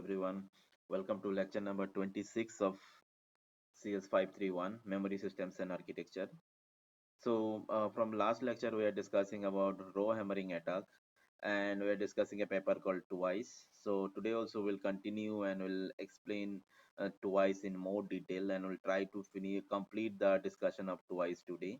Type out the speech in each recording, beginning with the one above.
everyone. Welcome to lecture number 26 of CS531 Memory Systems and Architecture. From last lecture, we are discussing about row hammering attack and we are discussing a paper called Twice. So, today also we'll continue and we'll explain Twice in more detail and we'll try to complete the discussion of Twice today.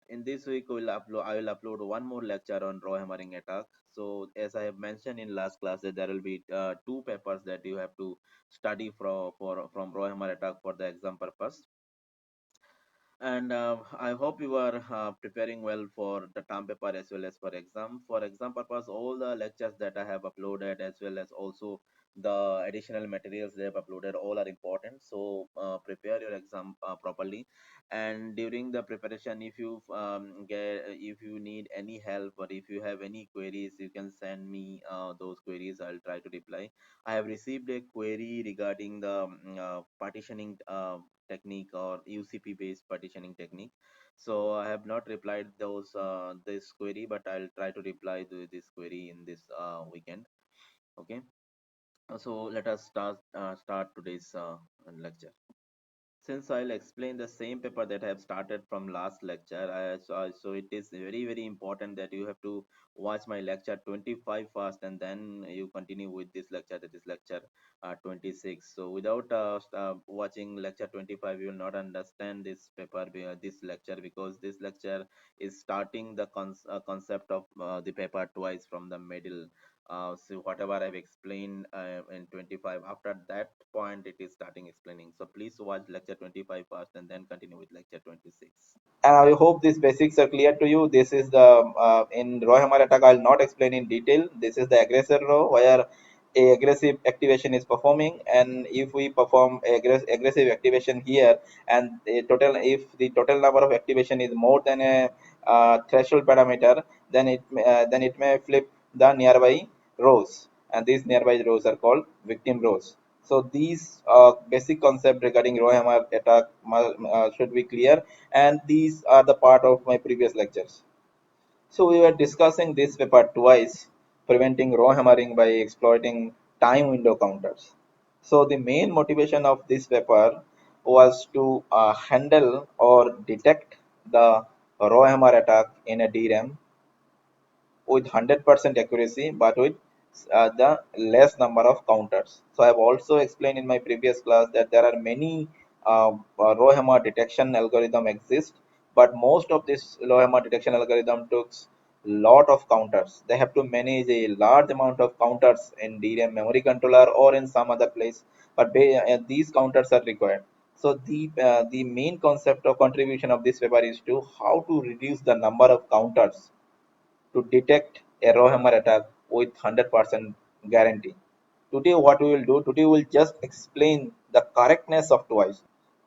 In this week, I will upload one more lecture on raw hammering attack. So, as I have mentioned in last class, that there will be two papers that you have to study from raw hammer attack for the exam purpose. And I hope you are preparing well for the term paper as well as for exam. For exam purpose, all the lectures that I have uploaded as well as also the additional materials they have uploaded all are important. So prepare your exam properly. And during the preparation, if you need any help or if you have any queries, you can send me those queries. I'll try to reply. I have received a query regarding the partitioning technique or UCP based partitioning technique. So I have not replied those this query, but I'll try to reply to this query in this weekend. Okay. So let us start today's lecture. Since I'll explain the same paper that I have started from last lecture, so it is very important that you have to watch my lecture 25 first and then you continue with this lecture, that is lecture 26. So without watching lecture 25, you will not understand this paper, this lecture, because this lecture is starting the concept of the paper twice from the middle. So whatever I've explained in 25, after that point it is starting explaining. So please watch lecture 25 first and then continue with lecture 26. And I hope these basics are clear to you. This is the in row hammer attack. I'll not explain in detail. This is the aggressor row where a aggressive activation is performing, and if we perform aggressive activation here, and if the total number of activation is more than a threshold parameter, then it may flip the nearby rows, and these nearby rows are called victim rows. So these basic concept regarding row hammer attack should be clear, and these are the part of my previous lectures. So we were discussing this paper twice, preventing row hammering by exploiting time window counters. So the main motivation of this paper was to handle or detect the row hammer attack in a DRAM with 100% accuracy, but with the less number of counters. So I have also explained in my previous class that there are many row hammer detection algorithm exist, but most of this row hammer detection algorithm took lot of counters. They have to manage a large amount of counters in DRAM memory controller or in some other place, but these counters are required. So the main concept of contribution of this paper is to how to reduce the number of counters to detect a raw hammer attack with 100% guarantee. Today, what we will do, today we will just explain the correctness of twice.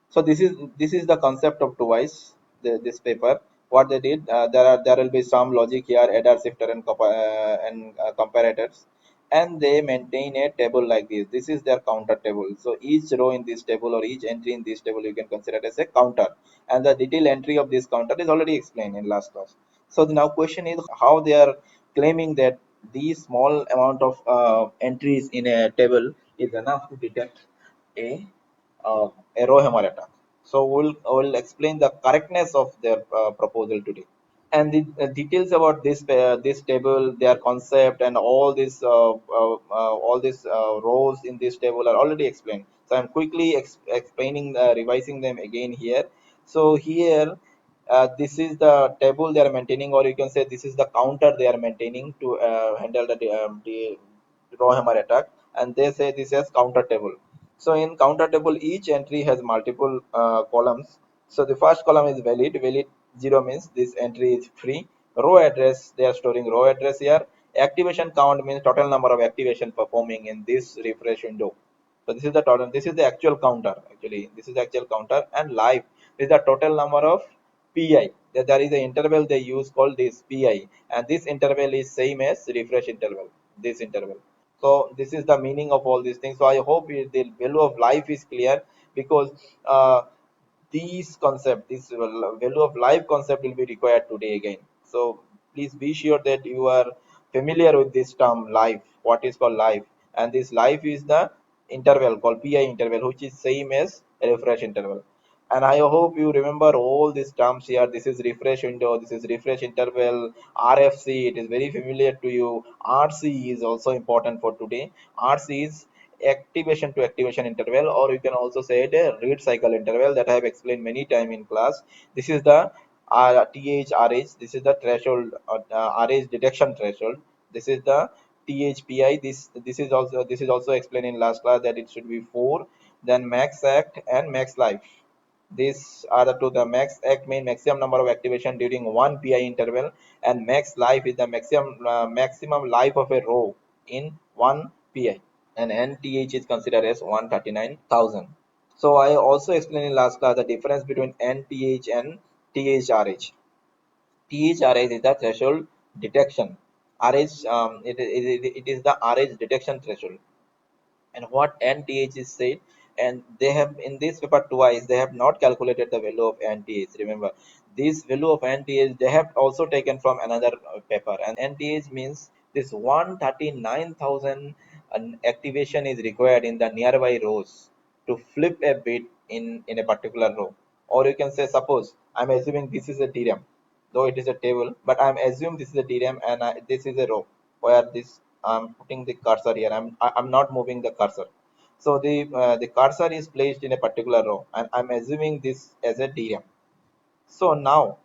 So this is the concept of twice. This paper, what they did, there will be some logic here, adder, shifter, and comparators, and they maintain a table like this. This is their counter table. So each row in this table or each entry in this table you can consider it as a counter, and the detailed entry of this counter is already explained in last class. So the now question is how they are claiming that these small amount of entries in a table is enough to detect a row hammer attack. So we'll explain the correctness of their proposal today, and the details about this table, their concept, and all these rows in this table are already explained. So I'm quickly explaining, revising them again here. So here, this is the table they are maintaining, or you can say this is the counter they are maintaining to handle the raw hammer attack, and they say this is counter table. So in counter table, each entry has multiple columns. So the first column is valid 0 means this entry is free. Row address, they are storing row address here. Activation count means total number of activation performing in this refresh window. So this is the total, this is the actual counter, actually this is the actual counter. And live is the total number of pi. There is an interval they use called this pi, and this interval is same as refresh interval, this interval. So this is the meaning of all these things. So I hope the value of life is clear, because uh, these concept, this value of life concept will be required today again. So please be sure that you are familiar with this term life, what is called life. and this life is the interval called pi interval, which is same as refresh interval. And I hope you remember all these terms here. This is refresh window, this is refresh interval, RFC, it is very familiar to you. RC is also important for today. RC is activation to activation interval, or you can also say it a read cycle interval, that I have explained many time in class. This is the THRH, this is the threshold, RH detection threshold. This is the THPI. This is also explained in last class, that it should be 4. Then max act and max life. These are the two. The max act mean maximum number of activation during one PI interval, and max life is the maximum life of a row in one PI. And NTH is considered as 139,000. So I also explained in last class the difference between NTH and THRH. THRH is the threshold detection. RH, it is the RH detection threshold. And what NTH is said, and they have in this paper twice they have not calculated the value of NTH. Remember, this value of NTH they have also taken from another paper, and NTH means this 139,000 activation is required in the nearby rows to flip a bit in a particular row. Or you can say, suppose I'm assuming this is a DRAM, though it is a table, but I'm assuming this is a DRAM, and this is a row where this I'm putting the cursor here. I'm not moving the cursor. So the cursor is placed in a particular row, and I'm assuming this as a DRAM. So now,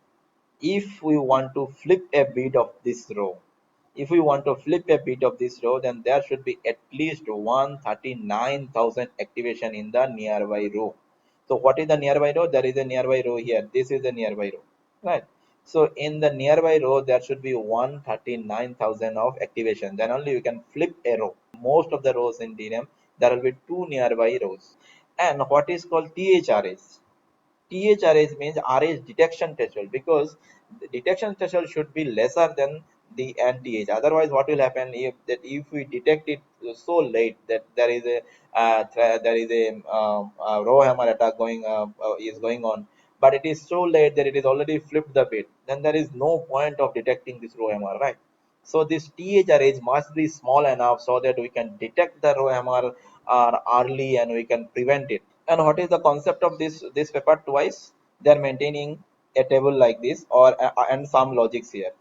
if we want to flip a bit of this row, if we want to flip a bit of this row, then there should be at least 139,000 activation in the nearby row. So what is the nearby row? There is a nearby row here. This is the nearby row, right? So in the nearby row, there should be 139,000 of activation. Then only you can flip a row. Most of the rows in DRAM, there will be two nearby rows. And what is called THRS? THRS means RH detection threshold, because the detection threshold should be lesser than the NTH. Otherwise, what will happen if we detect it so late that there is a row hammer attack is going on, but it is so late that it is already flipped the bit, then there is no point of detecting this row hammer, right? So this THRH must be small enough so that we can detect the row hammer early and we can prevent it. And what is the concept of this paper twice? They are maintaining a table like this, or and some logics here,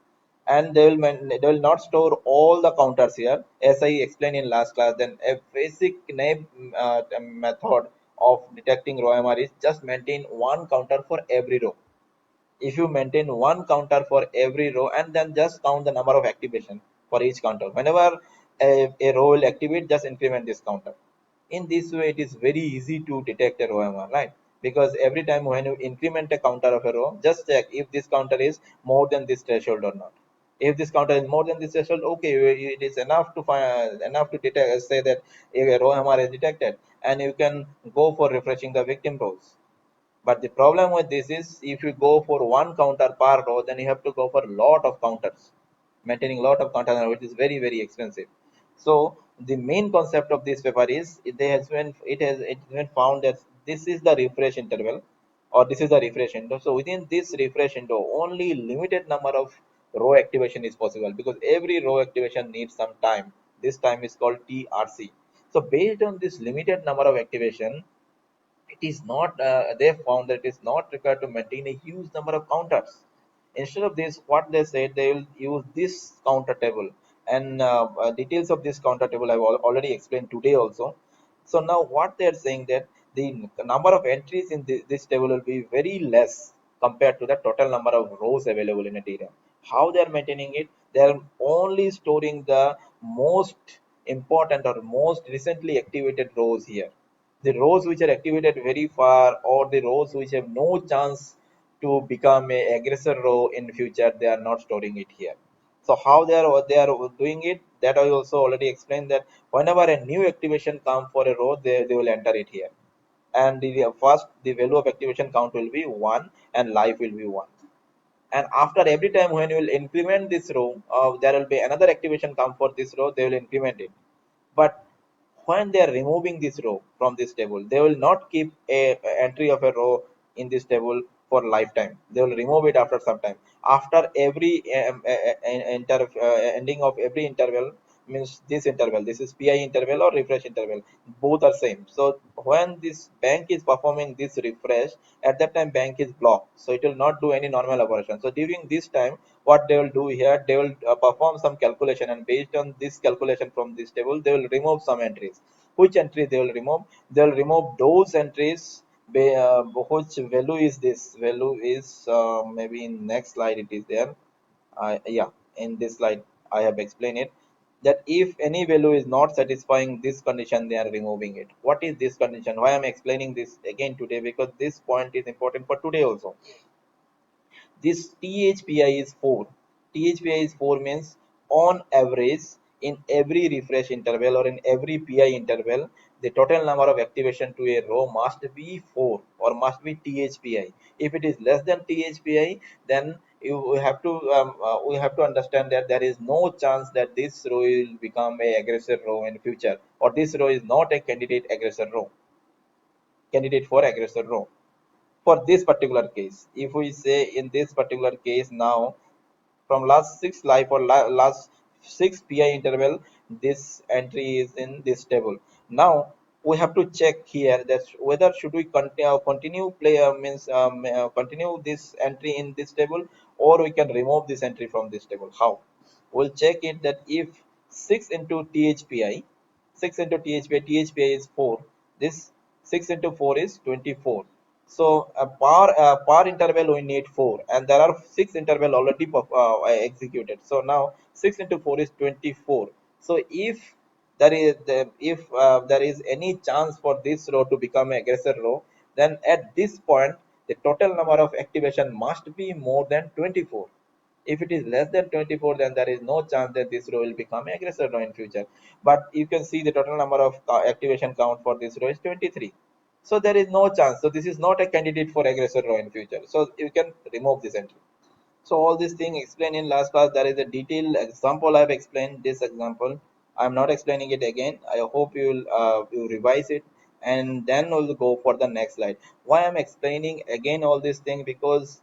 and they will not store all the counters here, as I explained in last class. Then a basic naive method of detecting row MR is just maintain one counter for every row. If you maintain one counter for every row, and then just count the number of activation for each counter, whenever a row will activate, just increment this counter. In this way, it is very easy to detect a row MR, right? Because every time when you increment a counter of a row, just check if this counter is more than this threshold or not. If this counter is more than this threshold, okay, it is enough to find, enough to detect, say that a row MR is detected, and you can go for refreshing the victim rows. But the problem with this is, if you go for one counter per row, then you have to go for a lot of counters, maintaining a lot of counters, which is very very expensive. So the main concept of this paper is, it has been found that this is the refresh interval, or this is the refresh window. So within this refresh window, only limited number of row activation is possible, because every row activation needs some time. This time is called TRC. So based on this limited number of activation, it is not they found that it is not required to maintain a huge number of counters. Instead of this, what they said, they will use this counter table, and details of this counter table I've already explained today also. So now what they're saying, that the number of entries in this table will be very less compared to the total number of rows available in a DRAM. How they are maintaining it? They are only storing the most important or most recently activated rows here. The rows which are activated very far, or the rows which have no chance to become a aggressor row in future, they are not storing it here. So how they are doing it, that I also already explained, that whenever a new activation come for a row, they will enter it here. And first the value of activation count will be 1, and life will be 1. And after every time when you will increment this row, there will be another activation come for this row, they will increment it. But when they are removing this row from this table, they will not keep a entry of a row in this table for lifetime. They will remove it after some time. After every ending of every interval, means this interval. This is PI interval or refresh interval. Both are same. So when this bank is performing this refresh, at that time bank is blocked. So it will not do any normal operation. So during this time, what they will do here, they will perform some calculation, and based on this calculation from this table, they will remove some entries. Which entry they will remove? They will remove those entries which value is this value is maybe in next slide it is there. Yeah, in this slide I have explained it, that if any value is not satisfying this condition, they are removing it. What is this condition? Why I'm explaining this again today? Because this point is important for today also. This THPI is 4. THPI is 4 means on average in every refresh interval or in every PI interval, the total number of activation to a row must be 4 or must be THPI. If it is less than THPI, then we have to understand that there is no chance that this row will become a aggressor row in future, or this row is not a candidate for aggressor row for this particular case. If we say in this particular case now, from last six life or last six PI interval, this entry is in this table. Now we have to check here that whether should we continue play means continue this entry in this table, or we can remove this entry from this table. How? We'll check it that if 6 into THPI, 6 into THPI is 4. This 6 into 4 is 24. So a par interval we need 4, and there are 6 interval already executed. So now 6 into 4 is 24. So if there is any chance for this row to become an aggressor row, then at this point the total number of activation must be more than 24. If it is less than 24, then there is no chance that this row will become aggressor row in future. But you can see the total number of activation count for this row is 23. So there is no chance. So this is not a candidate for aggressor row in future. So you can remove this entry. So all these things explained in last class. There is a detailed example I have explained. This example I am not explaining it again. I hope you revise it, and then we'll go for the next slide. Why I'm explaining again all these things? Because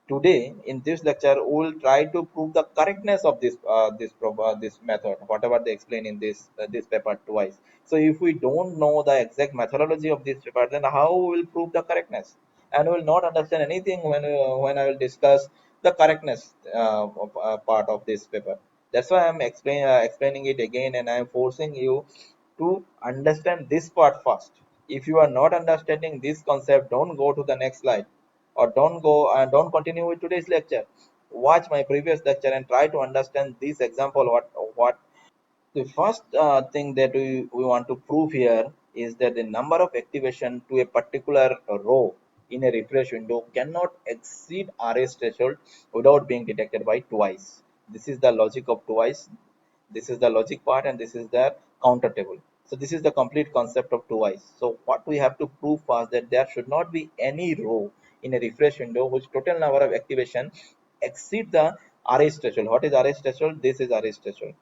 today in this lecture we will try to prove the correctness of this method, whatever they explain in this paper twice. So if we don't know the exact methodology of this paper, then how we will prove the correctness? And we will not understand anything when I will discuss the correctness part of this paper. That's why I'm explaining it again, and I'm forcing you to understand this part first. If you are not understanding this concept, don't go to the next slide, or don't go and don't continue with today's lecture. Watch my previous lecture and try to understand this example. What the first thing that we want to prove here is that the number of activation to a particular row in a refresh window cannot exceed RS threshold without being detected by twice. This is the logic of twice. This is the logic part, and this is the counter table. So this is the complete concept of twice. So what we have to prove first, that there should not be any row in a refresh window which total number of activation exceed the RS threshold. What is RS threshold? This is RS threshold,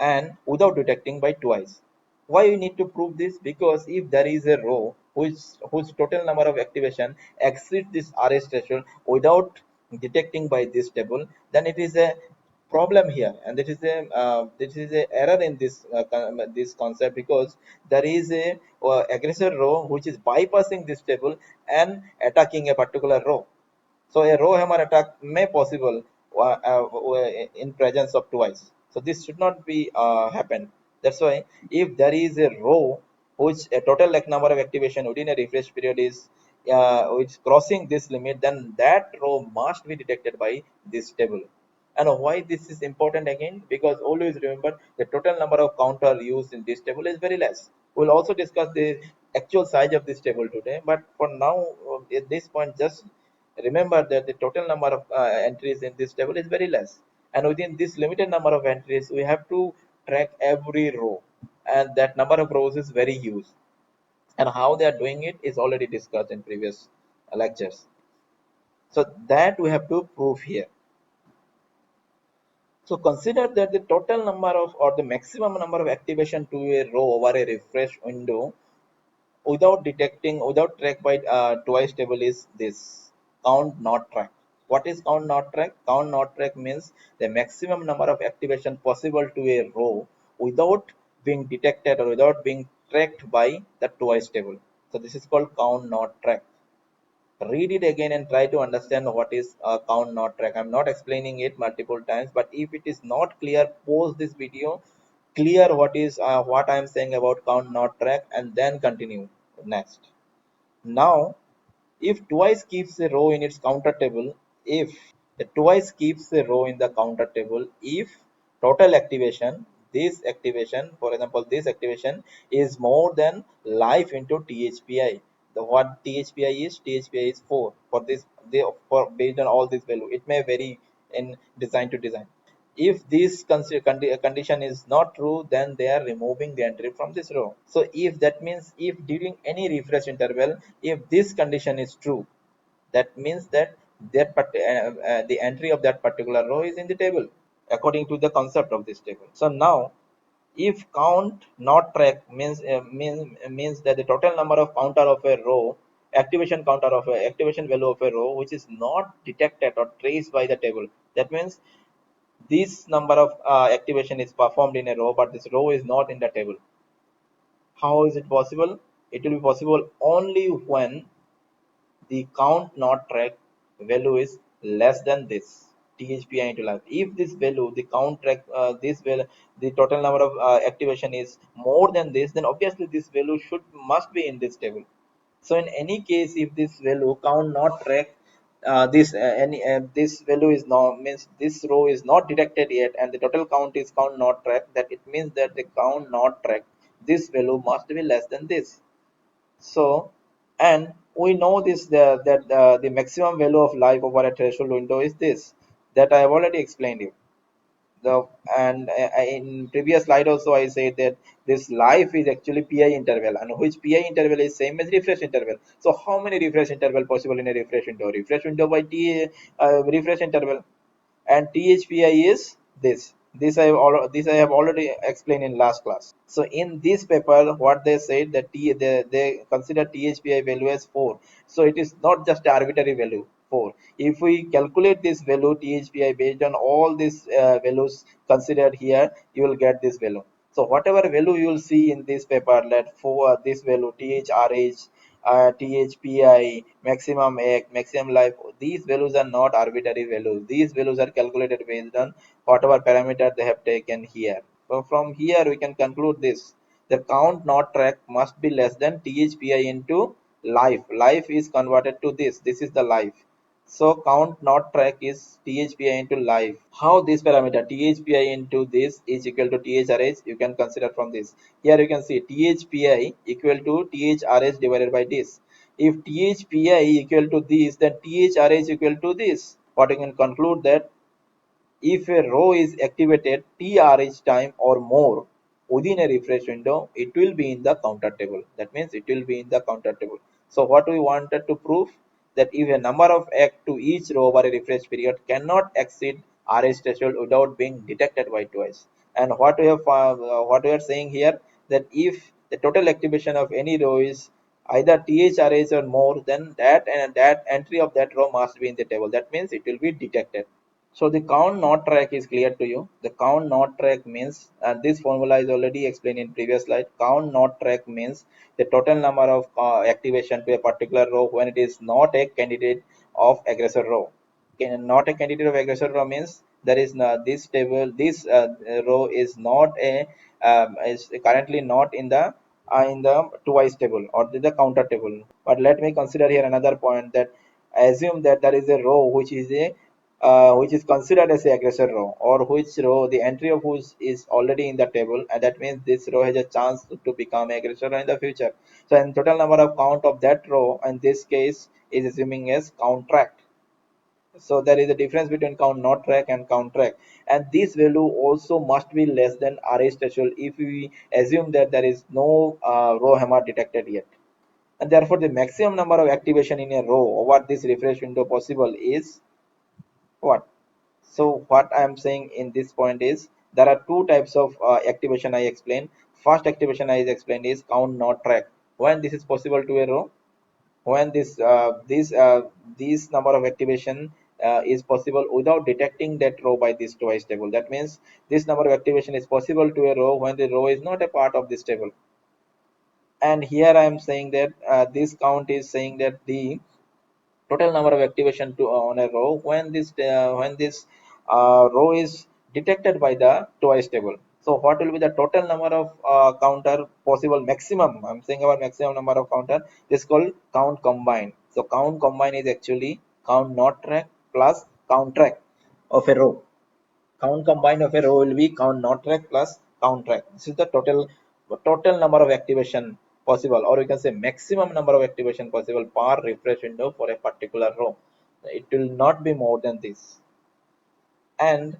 and without detecting by twice. Why we need to prove this? Because if there is a row whose total number of activation exceeds this RS threshold without detecting by this table, then it is a problem here, and this is a error in this concept, because there is a aggressor row which is bypassing this table and attacking a particular row. So a row hammer attack may possible in presence of twice. So this should not be happen. That's why if there is a row which a total like number of activation within a refresh period is which crossing this limit, then that row must be detected by this table. And why this is important again? Because always remember the total number of counter used in this table is very less. We'll also discuss the actual size of this table today, but for now at this point, just remember that the total number of entries in this table is very less, and within this limited number of entries we have to track every row, and that number of rows is very huge, and how they are doing it is already discussed in previous lectures. So that we have to prove here. So consider that the total number of, or the maximum number of activation to a row over a refresh window without detecting, without track by twice table is this count not track. What is count not track? Count not track means the maximum number of activation possible to a row without being detected or without being tracked by the twice table. So this is called count not track. Read it again and try to understand what is count not track. I'm not explaining it multiple times, but if it is not clear, pause this video, clear what I'm saying about count not track, and then continue next. Now if twice keeps a row in its counter table, if the twice keeps a row in the counter table, if total activation, this activation, for example, this activation is more than life into THPI. The what THPI is? THPI is 4 for this. They for based on all this value. It may vary in design to design. If this condition is not true, then they are removing the entry from this row. So if that means if during any refresh interval, if this condition is true, that means that the entry of that particular row is in the table according to the concept of this table. So now if count not track means that the total number of counter of a row, activation counter of a activation value of a row which is not detected or traced by the table, that means this number of activation is performed in a row, but this row is not in the table. How is it possible? It will be possible only when the count not track value is less than this THPI into life. If this value, the count track, this value, the total number of activation is more than this, then obviously this value must be in this table. So in any case, if this value count not track, this value is not means this row is not detected yet, and the total count is count not track. That it means that the count not track, this value must be less than this. So, and we know this that the maximum value of life over a threshold window is this that I have already explained you. The and in previous slide also I said that this life is actually pi interval, and which pi interval is same as refresh interval. So how many refresh interval possible in a refresh window? Refresh window by t refresh interval, and THPI is this. This I have already explained in last class. So in this paper, what they said that they consider THPI value as 4. So it is not just arbitrary value 4. If we calculate this value THPI based on all these values considered here, you will get this value. So whatever value you will see in this paper, let for this value THRH, THPI, maximum X, maximum life, these values are not arbitrary values. These values are calculated based on whatever parameter they have taken here. So from here we can conclude this. The count not track must be less than THPI into life. Life is converted to this. This is the life. So count not track is THPI into life. How this parameter THPI into this is equal to THRH, you can consider from this. Here you can see THPI equal to THRH divided by this. If THPI equal to this, then THRH equal to this. What you can conclude that if a row is activated TRH time or more within a refresh window, it will be in the counter table. That means it will be in the counter table. So what we wanted to prove that if a number of act to each row over a refresh period cannot exceed RH threshold without being detected by twice. And what we are saying here that if the total activation of any row is either THRH or more, then that entry of that row must be in the table. That means it will be detected. So the count not track is clear to you. The count not track means, and this formula is already explained in previous slide. Count not track means the total number of activation to a particular row when it is not a candidate of aggressor row. Not a candidate of aggressor row means there is no, this table, this row is not a is currently not in the twice table or the counter table. But let me consider here another point that assume that there is a row which is considered as the aggressor row, or which row the entry of which is already in the table, and that means this row has a chance to become aggressor row in the future. So in total number of count of that row in this case is assuming as count track. So there is a difference between count not track and count track, and this value also must be less than RH threshold if we assume that there is no row hammer detected yet, and therefore the maximum number of activation in a row over this refresh window possible is what? So what I am saying in this point is there are two types of activation I explained. First activation I explained is count not track. When this is possible to a row, when this number of activation is possible without detecting that row by this twice table. That means this number of activation is possible to a row when the row is not a part of this table. And here I am saying that this count is saying that the total number of activation to on a row when this row is detected by the twice table. So what will be the total number of counter possible maximum? I'm saying about maximum number of counter. This is called count combine. So count combine is actually count not track plus count track of a row. Count combined of a row will be count not track plus count track. This is the total number of activation possible, or we can say maximum number of activation possible per refresh window for a particular row. It will not be more than this. And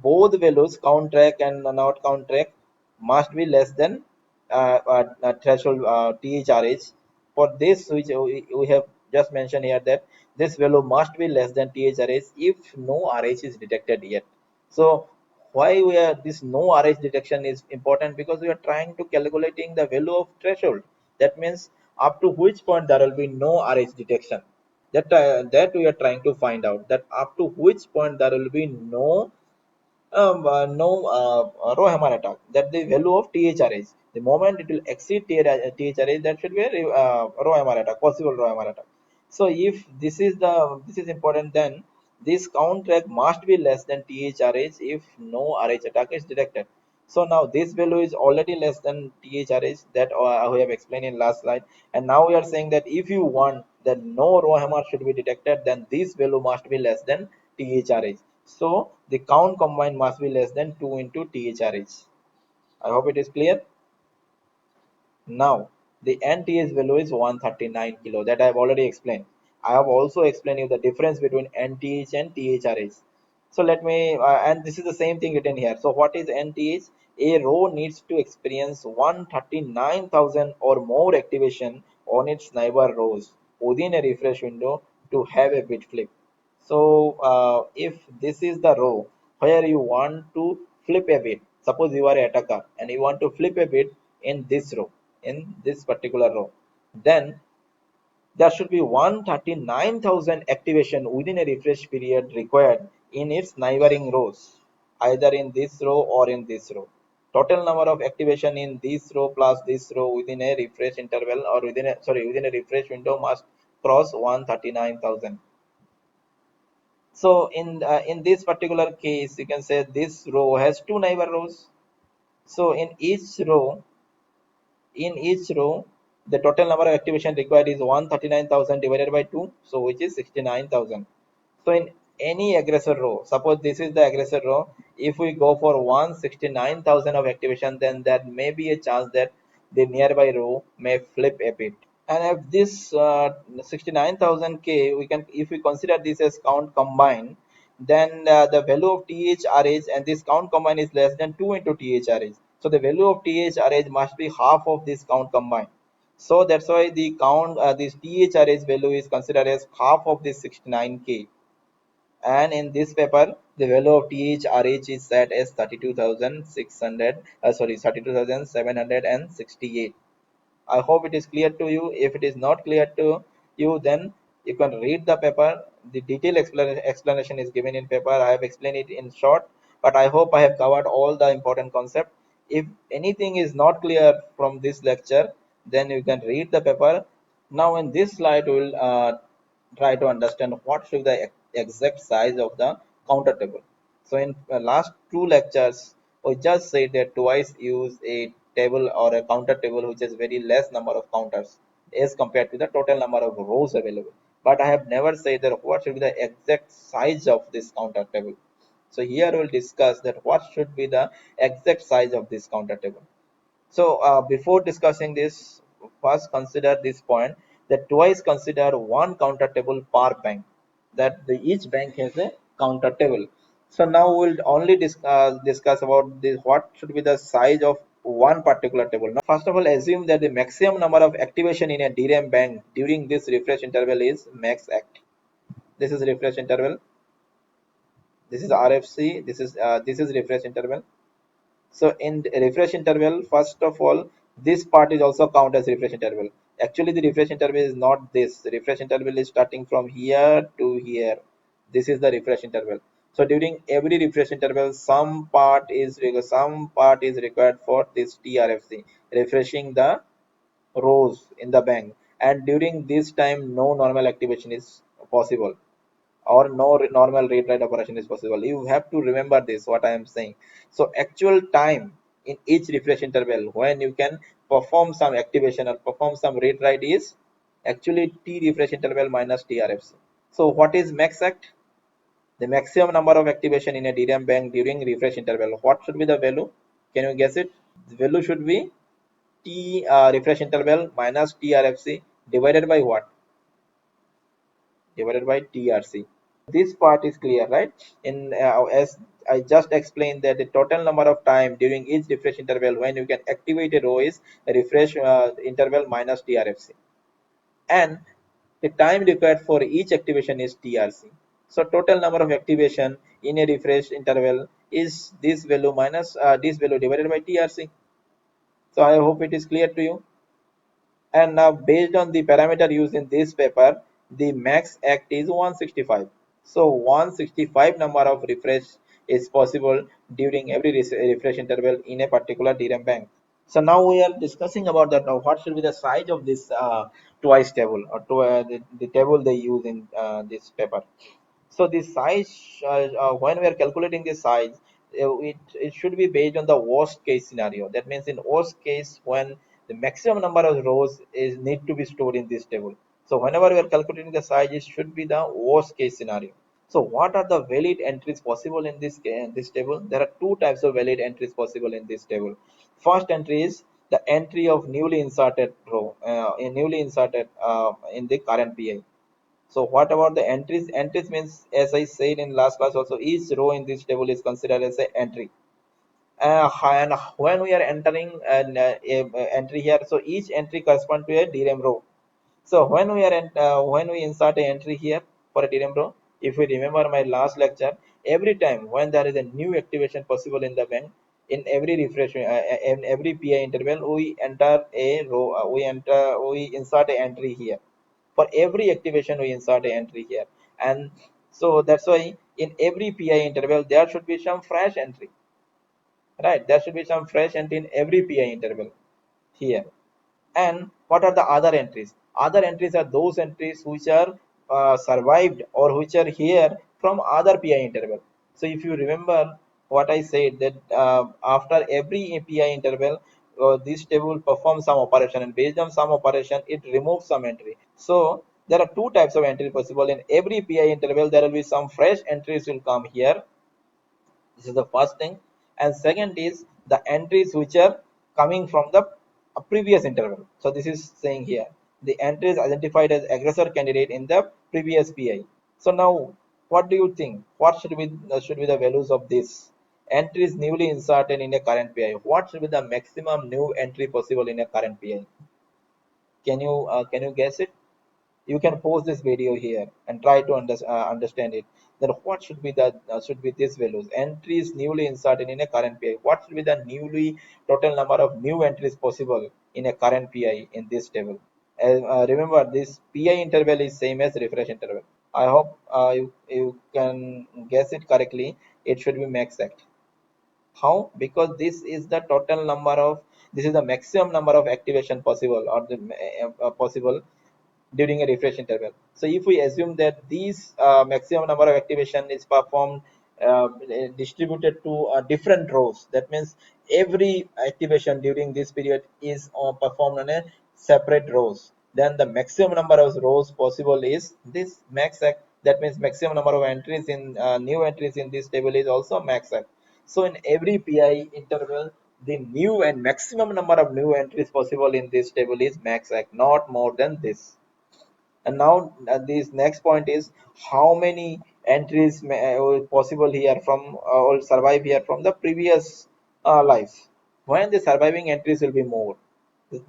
both values count track and not count track must be less than threshold THRH. For this, which we have just mentioned here, that this value must be less than THRH if no RH is detected yet. So why we are this no RH detection is important, because we are trying to calculating the value of threshold. That means up to which point there will be no RH detection. That we are trying to find out, that up to which point there will be no row hammer attack, that the value of THRH, the moment it will exceed THRH, that should be a row hammer attack, possible row hammer attack. So if this is important, then this count track must be less than THRH if no RH attack is detected. So now this value is already less than THRH, that we have explained in last slide. And now we are saying that if you want that no row hammer should be detected, then this value must be less than THRH. So the count combined must be less than 2 into THRH. I hope it is clear. Now, the NTH value is 139 kilo, that I have already explained. I have also explained you the difference between NTH and THRH. So let me, and this is the same thing written here. So what is NTH? A row needs to experience 139,000 or more activation on its neighbor rows within a refresh window to have a bit flip. So if this is the row where you want to flip a bit, suppose you are an attacker and you want to flip a bit in this row, in this particular row, then there should be 139,000 activation within a refresh period required in its neighboring rows, either in this row or in this row. Total number of activation in this row plus this row within a refresh interval, or within a refresh window, must cross 139,000. So in this particular case, you can say this row has two neighbor rows. So in each row, the total number of activation required is 139,000 divided by 2, so which is 69,000. So in any aggressor row, suppose this is the aggressor row, if we go for 169,000 of activation, then there may be a chance that the nearby row may flip a bit. And if this 69,000K, we can, if we consider this as count combined, then the value of THRH and this count combined is less than 2 into THRH. So the value of THRH must be half of this count combined. So that's why the this THRH value is considered as half of this 69K. And in this paper, the value of THRH is set as 32,600, 32,768. I hope it is clear to you. If it is not clear to you, then you can read the paper. The detailed explanation is given in paper. I have explained it in short, but I hope I have covered all the important concept. If anything is not clear from this lecture, then you can read the paper. Now in this slide, we will try to understand what should be the exact size of the counter table. So in last two lectures, we just said that twice use a table or a counter table which has very less number of counters as compared to the total number of rows available. But I have never said that what should be the exact size of this counter table. So here we will discuss that what should be the exact size of this counter table. So before discussing this, first consider this point, that twice consider one counter table per bank, that each bank has a counter table. So now we'll only discuss about this, what should be the size of one particular table. Now first of all, assume that the maximum number of activation in a DRAM bank during this refresh interval is max act. This is refresh interval. This is RFC. This is refresh interval. So in the refresh interval, first of all, this part is also count as refresh interval. Actually, the refresh interval is not this. The refresh interval is starting from here to here. This is the refresh interval. So during every refresh interval, some part is required for this TRFC, refreshing the rows in the bank. And during this time, no normal activation is possible, or no normal read write operation is possible. You have to remember this, what I am saying. So actual time in each refresh interval when you can perform some activation or perform some read write is actually T refresh interval minus TRFC. So what is max act? The maximum number of activation in a DRAM bank during refresh interval. What should be the value? Can you guess it? The value should be T refresh interval minus TRFC divided by what? Divided by TRC. This part is clear, right? In as I just explained that the total number of time during each refresh interval when you can activate a row is a refresh interval minus TRFC, and the time required for each activation is TRC. So total number of activation in a refresh interval is this value minus this value divided by TRC. So I hope it is clear to you. And now based on the parameter used in this paper, the max act is 165. So 165 number of refresh is possible during every refresh interval in a particular DRAM bank. So now we are discussing about that. Now what should be the size of this twice table, or the table they use in this paper. So the size, when we are calculating the size, it should be based on the worst case scenario. That means in worst case, when the maximum number of rows is need to be stored in this table. So whenever we are calculating the size, it should be the worst case scenario. So what are the valid entries possible in this table? There are two types of valid entries possible in this table. First entry is the entry of newly inserted row, newly inserted in the current PI. So what about the entries? Entries means, as I said in last class also, each row in this table is considered as an entry. And when we are entering an entry here, so each entry corresponds to a DRAM row. So when we insert an entry here for a DRAM row, if we remember my last lecture, every time when there is a new activation possible in the bank, in every refresh, in every PI interval, we enter a row, we insert an entry here. For every activation, we insert an entry here, and so that's why in every PI interval there should be some fresh entry, right? There should be some fresh entry in every PI interval here. And what are the other entries? Other entries are those entries which are survived or which are here from other PI interval. So if you remember what I said, that after every PI interval, this table will perform some operation, and based on some operation, it removes some entry. So there are two types of entry possible. In every PI interval, there will be some fresh entries will come here. This is the first thing. And second is the entries which are coming from the previous interval. So this is saying here the entries identified as aggressor candidate in the previous PI. So now what do you think? What should be the values of this? Entries newly inserted in a current PI. What should be the maximum new entry possible in a current PI? Can you guess it? You can pause this video here and try to understand it. Then what should be these values? Entries newly inserted in a current PI. What should be the newly total number of new entries possible in a current PI in this table? Remember, this PI interval is same as refresh interval. I hope you can guess it correctly. It should be max act. How? Because this is the maximum number of activation possible, or the possible during a refresh interval. So if we assume that these maximum number of activation is performed distributed to different rows, that means every activation during this period is performed on a separate rows, then the maximum number of rows possible is this max act. That means maximum number of entries in new entries in this table is also max act. So in every PI interval, the new and maximum number of new entries possible in this table is max act, not more than this. And now this next point is how many entries possible here from or survive here from the previous lives. When the surviving entries will be more,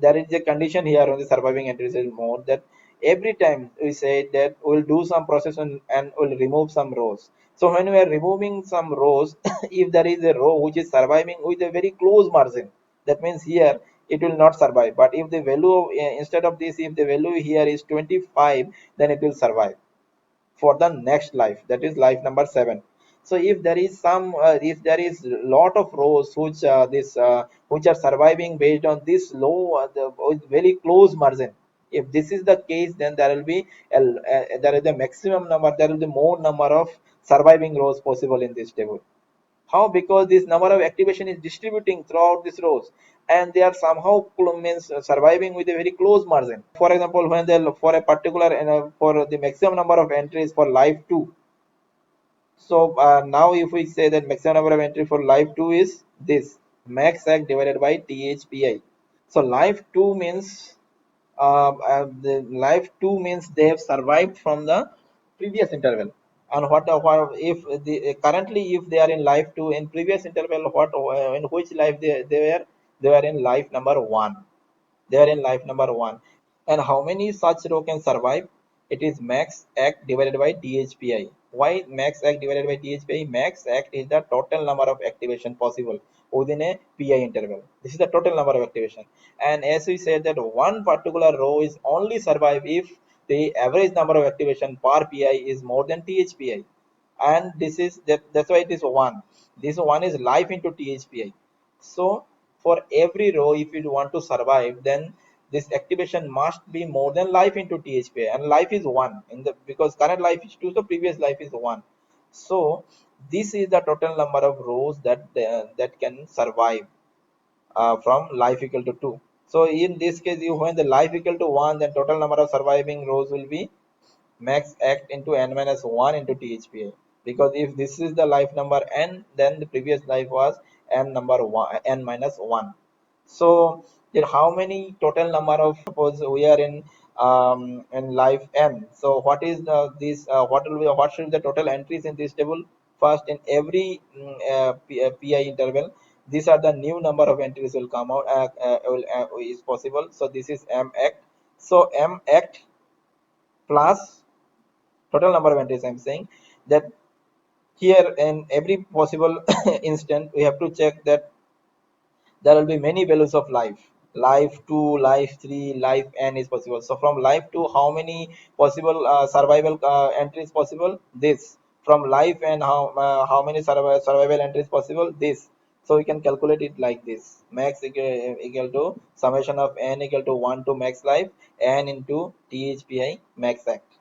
there is a condition here on the surviving entries is more, that every time we say that we'll do some process and we'll remove some rows. So when we are removing some rows, if there is a row which is surviving with a very close margin, that means here it will not survive. But if the value instead of this, if the value here is 25, then it will survive. for the next life, that is life number 7. So if there is some if there is lot of rows which this which are surviving based on this low with very close margin, if this is the case, then there will be there is a maximum number, there will be more number of surviving rows possible in this table. How? Because this number of activation is distributing throughout these rows, and they are somehow means surviving with a very close margin. For example, when they for a particular for the maximum number of entries for life 2. So now if we say that maximum number of entry for life 2 is this max act divided by THPI. So life 2 means the life 2 means they have survived from the previous interval. And what if the currently if they are in life 2 in previous interval, what in which life they were in life number 1. They are in life number 1. And how many such row can survive? It is max act divided by THPI. Why max act divided by THPI? Max act is the total number of activation possible within a PI interval. This is the total number of activation. And as we said that one particular row is only survive if the average number of activation per PI is more than THPI. And this is that's why it is 1. This 1 is life into THPI. So for every row, if you want to survive, then this activation must be more than life into THPI, and life is 1 in the because current life is 2, so previous life is 1. So this is the total number of rows that can survive from life equal to 2. So in this case, you when the life equal to 1, then total number of surviving rows will be max act into n minus 1 into THPA, because if this is the life number n, then the previous life was n number 1 n minus 1. So then how many total number of, suppose we are in life n, so what is the this what will be what should be the total entries in this table? First, in every PI interval, these are the new number of entries will come out is possible. So this is m act. So m act plus total number of entries. I'm saying that here in every possible instant we have to check that there will be many values of life 2, life 3, life n is possible. So from life 2, how many possible survival entries possible? This. From life n, how many survival entries possible? This. So we can calculate it like this: max equal to summation of n equal to 1 to max life n into THPI max act.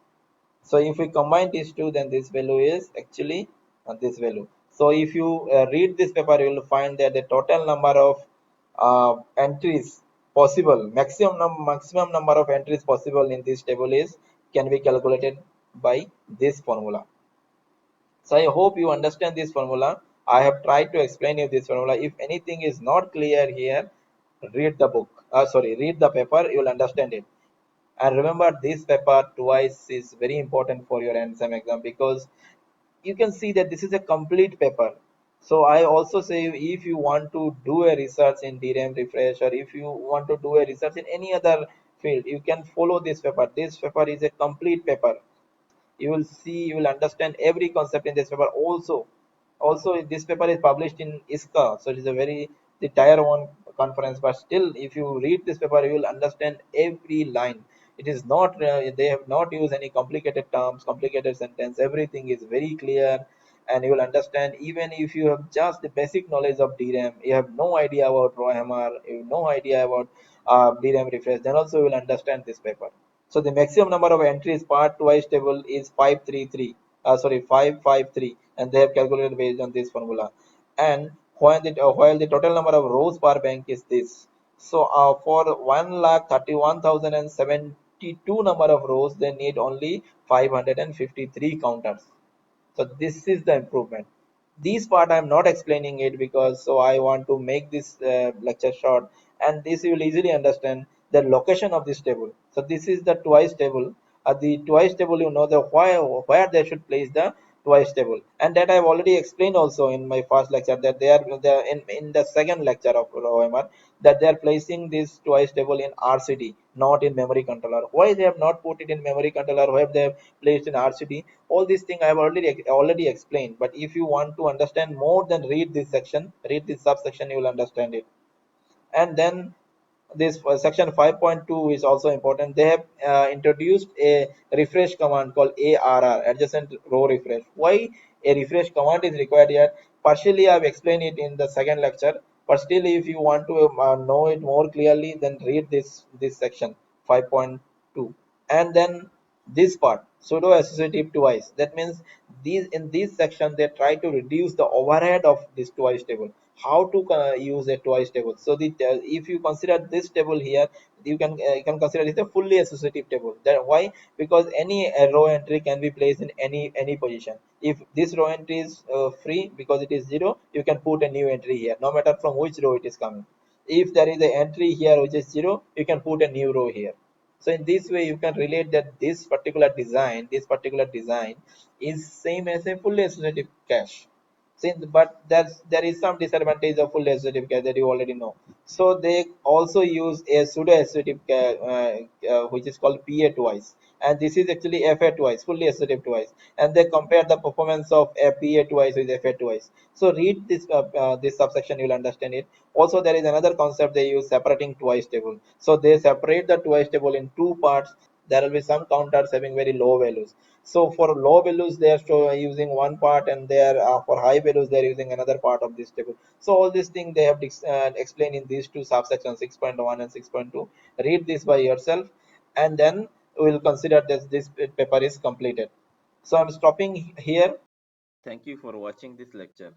So if we combine these two, then this value is actually this value. So if you read this paper, you will find that the total number of entries possible, maximum number of entries possible in this table is can be calculated by this formula. So I hope you understand this formula. I have tried to explain you this formula. If anything is not clear here, read the book. Read the paper. You will understand it. And remember, this paper twice is very important for your NSM exam, because you can see that this is a complete paper. So I also say, if you want to do a research in DRAM refresh, or if you want to do a research in any other field, you can follow this paper. This paper is a complete paper. You will see, you will understand every concept in this paper. Also this paper is published in ISCA, so it is a very the tier 1 conference, but still if you read this paper, you will understand every line. It is not they have not used any complicated terms, complicated sentence. Everything is very clear, and you will understand. Even if you have just the basic knowledge of DRAM, you have no idea about ROHMR, you have no idea about DRAM refresh, then also you will understand this paper. So the maximum number of entries part twice table is 533. 553, and they have calculated based on this formula. And while the total number of rows per bank is this. So for 1,31,072 number of rows, they need only 553 counters. So this is the improvement. This part I am not explaining it, because so I want to make this lecture short, and this you will easily understand the location of this table. So this is the twice table. The twice table, you know the where they should place the twice table, and that I have already explained also in my first lecture, that they are in the second lecture of OMR, that they are placing this twice table in RCD, not in memory controller. Why they have not put it in memory controller? Why have they have placed in RCD? All these things I have already explained. But if you want to understand more, then read this section, read this subsection, you will understand it. And then this section 5.2 is also important. They have introduced a refresh command called ARR, adjacent row refresh. Why a refresh command is required here? Partially, I've explained it in the second lecture, but still, if you want to know it more clearly, then read this section 5.2, and then this part pseudo associative twice. That means these in this section they try to reduce the overhead of this twice table. How to use a twice table? So if you consider this table here, you can consider it a fully associative table. That why? Because any row entry can be placed in any position. If this row entry is free because it is 0, you can put a new entry here, no matter from which row it is coming. If there is an entry here which is 0, you can put a new row here. So in this way, you can relate that this particular design is same as a fully associative cache. Since, but there is some disadvantage of full associative cache that you already know. So they also use a pseudo associative cache, which is called PA twice, and this is actually FA twice, fully associative twice, and they compare the performance of a PA twice with FA twice. So read this subsection, you'll understand it. Also, there is another concept they use, separating twice table. So they separate the twice table in two parts. There will be some counters having very low values. So for low values, they are using one part, and they are for high values, they are using another part of this table. So all these things they have explained in these two subsections, 6.1 and 6.2. Read this by yourself, and then we will consider that this paper is completed. So I'm stopping here. Thank you for watching this lecture.